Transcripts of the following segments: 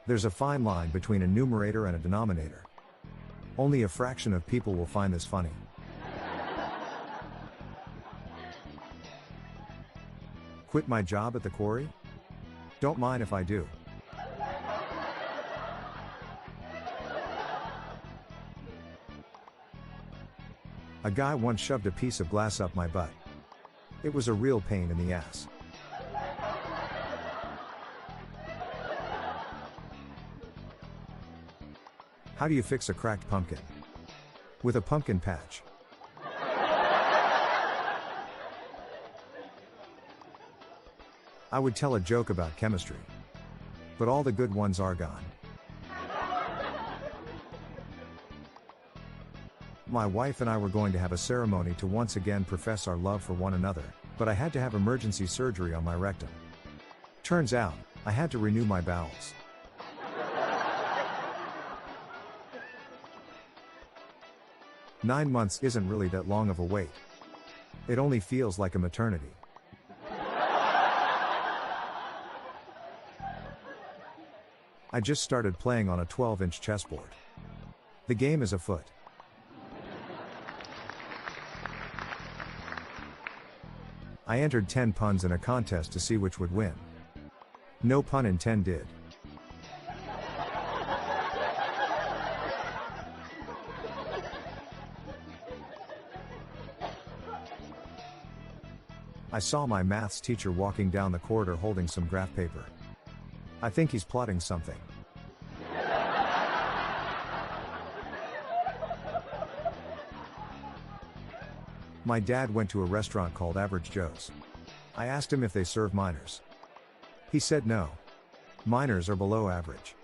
There's a fine line between a numerator and a denominator. Only a fraction of people will find this funny. Quit my job at the quarry? Don't mind if I do. A guy once shoved a piece of glass up my butt. It was a real pain in the ass. How do you fix a cracked pumpkin? With a pumpkin patch. I would tell a joke about chemistry, but all the good ones are gone. My wife and I were going to have a ceremony to once again profess our love for one another, but I had to have emergency surgery on my rectum. Turns out, I had to renew my bowels. "9 months isn't really that long of a wait. It only feels like a maternity." I just started playing on a 12-inch chessboard. The game is afoot. I entered 10 puns in a contest to see which would win. No pun intended. I saw my maths teacher walking down the corridor holding some graph paper. I think he's plotting something. My dad went to a restaurant called Average Joe's. I asked him if they serve minors. He said no. Minors are below average.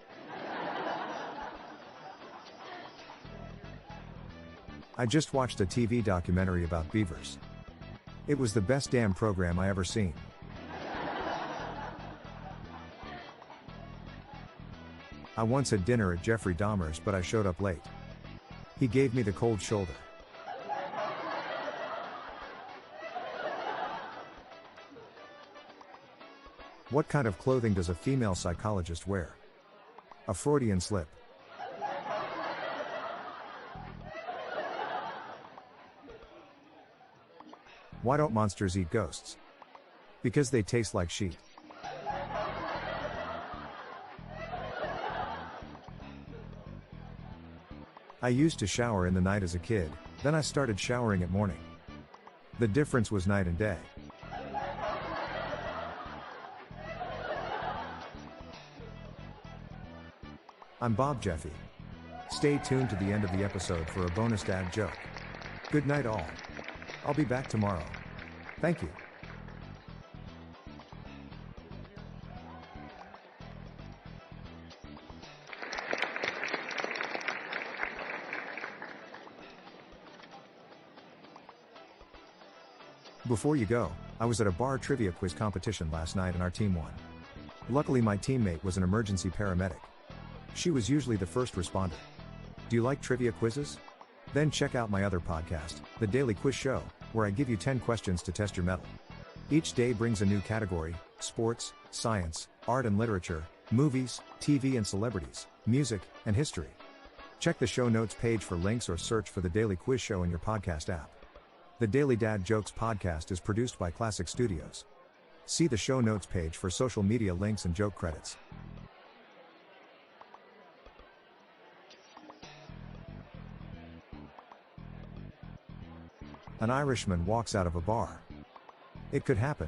I just watched a TV documentary about beavers. It was the best damn program I ever seen. I once had dinner at Jeffrey Dahmer's, but I showed up late. He gave me the cold shoulder. What kind of clothing does a female psychologist wear? A Freudian slip. Why don't monsters eat ghosts? Because they taste like sheep. I used to shower in the night as a kid, then I started showering at morning. The difference was night and day. I'm Bob Jeffy. Stay tuned to the end of the episode for a bonus dad joke. Good night all. I'll be back tomorrow. Thank you. Before you go, I was at a bar trivia quiz competition last night and our team won. Luckily my teammate was an emergency paramedic. She was usually the first responder. Do you like trivia quizzes? Then check out my other podcast, The Daily Quiz Show, where I give you 10 questions to test your mettle. Each day brings a new category: sports, science, art and literature, movies, TV and celebrities, music, and history. Check the show notes page for links or search for The Daily Quiz Show in your podcast app. The Daily Dad Jokes podcast is produced by Classic Studios. See the show notes page for social media links and joke credits. An Irishman walks out of a bar. It could happen.